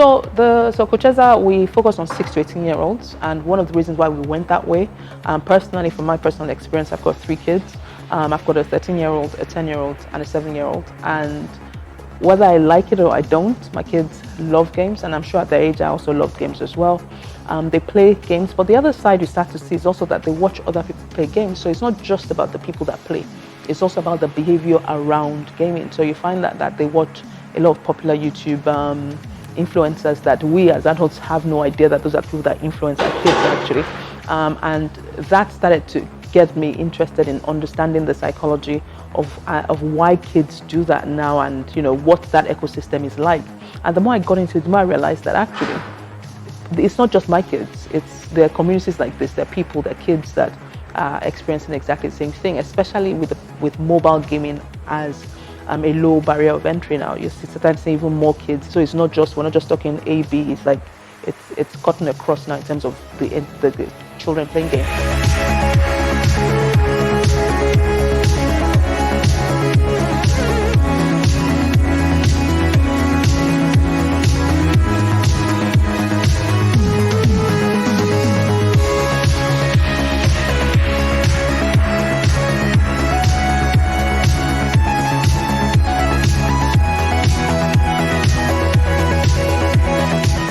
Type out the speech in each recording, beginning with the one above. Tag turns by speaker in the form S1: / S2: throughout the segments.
S1: So Kucheza, we focus on 6 to 18-year-olds, and one of the reasons why we went that way, personally, from my personal experience, I've got 3 kids. I've got a 13-year-old, a 10-year-old, and a 7-year-old, and whether I like it or I don't, my kids love games, and I'm sure at their age I also love games as well. They play games, but the other side you start to see is also that they watch other people play games. So it's not just about the people that play, it's also about the behavior around gaming. So you find that they watch a lot of popular YouTube influencers that we as adults have no idea that those are people that influence our kids actually. And that started to get me interested in understanding the psychology of why kids do that now, and what that ecosystem is like. And the more I got into it, the more I realized that actually it's not just my kids, there are communities like this, there are people, there are kids that are experiencing exactly the same thing, especially with mobile gaming as a low barrier of entry now. You start seeing even more kids. So it's not just, we're not just talking A, B, it's like it's cutting across now in terms of the children playing games.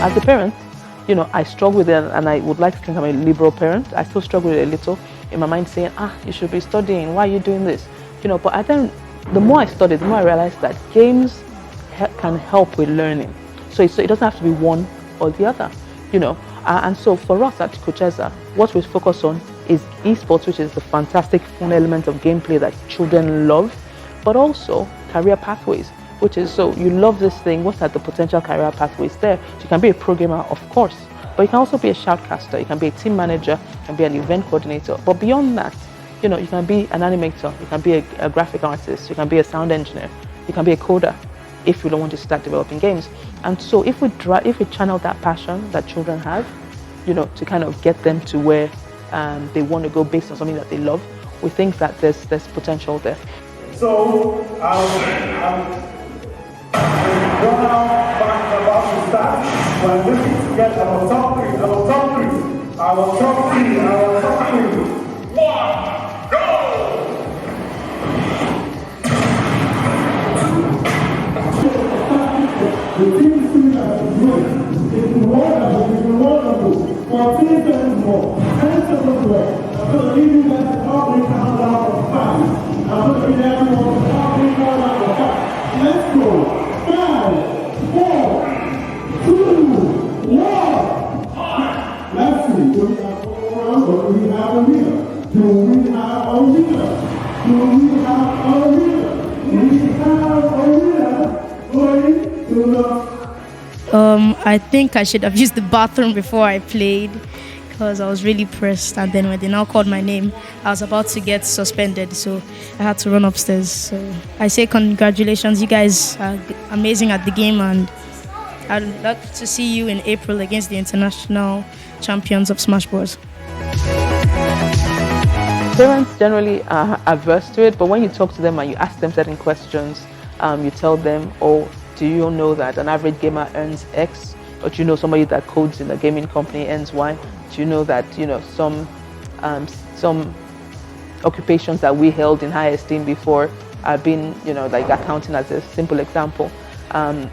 S1: As a parent, I struggle with it, and I would like to think I'm a liberal parent. I still struggle with it a little in my mind, saying, you should be studying, why are you doing this? But the more I studied, the more I realized that games can help with learning. So it doesn't have to be one or the other, And so for us at Kucheza, what we focus on is esports, which is the fantastic fun element of gameplay that children love, but also career pathways. Which is, so you love this thing, what are the potential career pathways there? So you can be a programmer, of course, but you can also be a shoutcaster, you can be a team manager, you can be an event coordinator. But beyond that, you can be an animator, you can be a graphic artist, you can be a sound engineer, you can be a coder if you don't want to start developing games. And so if we channel that passion that children have, to kind of get them to where they want to go based on something that they love, we think that there's potential there.
S2: So we're now about to start. We're looking to get our top 3, our top 3, our top 3, our top 3. 1, go! The team is doing that great. It's wonderful. 14 seconds more. 10 seconds more. I'm going to leave you guys an opening countdown of 5. I'm going to be there for an opening countdown of 5. Let's go. 5, 4, 2, 1. Let's see. Do we have a winner? Do we have a winner? Do we have a winner? We have a winner. Going to the...
S3: I think I should have used the bathroom before I played, because I was really pressed, and then when they now called my name, I was about to get suspended, so I had to run upstairs. So I say congratulations, you guys are amazing at the game, and I'd love to see you in April against the international champions of Smash Bros.
S1: Parents generally are averse to it, but when you talk to them and you ask them certain questions, you tell them, do you know that an average gamer earns X? Or do you know somebody that codes in a gaming company earns Y? Do you know that some occupations that we held in high esteem before have been like accounting as a simple example, and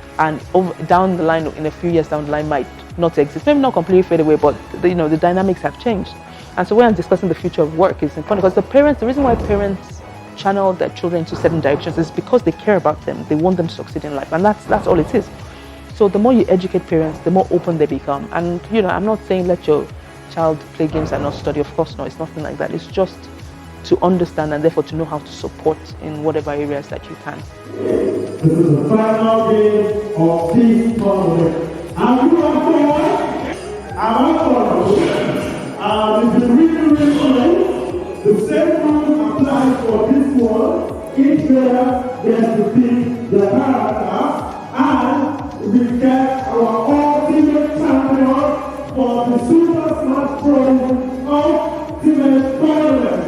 S1: down the line, in a few years down the line, might not exist, maybe not completely fade away, but the dynamics have changed. And so when I'm discussing the future of work, it's important because the reason why parents channel their children into certain directions is because they care about them, they want them to succeed in life, and that's all it is. So the more you educate parents, the more open they become. And I'm not saying let your child play games and not study, of course not, it's nothing like that. It's just to understand and therefore to know how to support in whatever areas that you can.
S2: This is the final game of this tournament. Are you up for it? I'm up for it. It's been really close. The same rule applies for this one. Each player gets to pick their character, and we get our ultimate champion for the Super Smash Bros. Ultimate Tournament.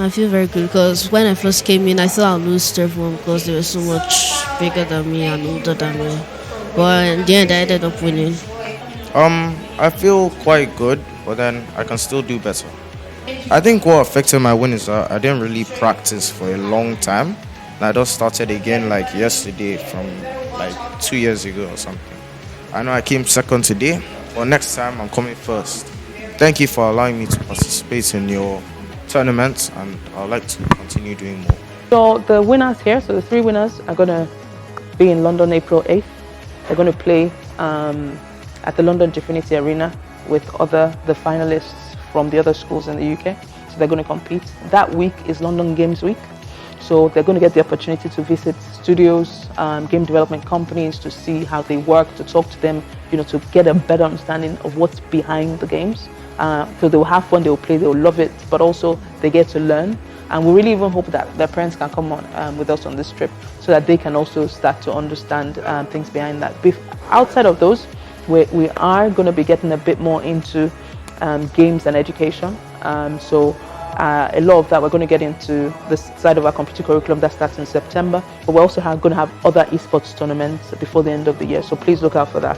S4: I feel very good because when I first came in, I thought I'd lose to everyone because they were so much bigger than me and older than me. But in the end, I ended up winning.
S5: I feel quite good, but then I can still do better. I think what affected my win is that I didn't really practice for a long time. And I just started again like yesterday from like 2 years ago or something. I know I came second today, but next time I'm coming first. Thank you for allowing me to participate in your tournament, and I'd like to continue doing more.
S1: So the winners here, so the 3 winners are going to be in London April 8th. They're going to play at the London Definity Arena with the finalists from the other schools in the UK. So they're going to compete. That week is London Games Week. So they're going to get the opportunity to visit studios, game development companies, to see how they work, to talk to them, to get a better understanding of what's behind the games. So they'll have fun, they'll play, they'll love it, but also they get to learn. And we really even hope that their parents can come on with us on this trip so that they can also start to understand things behind that. Outside of those, we are going to be getting a bit more into games and education. So a lot of that we're going to get into the side of our computer curriculum that starts in September, but we're also going to have other esports tournaments before the end of the year, so please look out for that.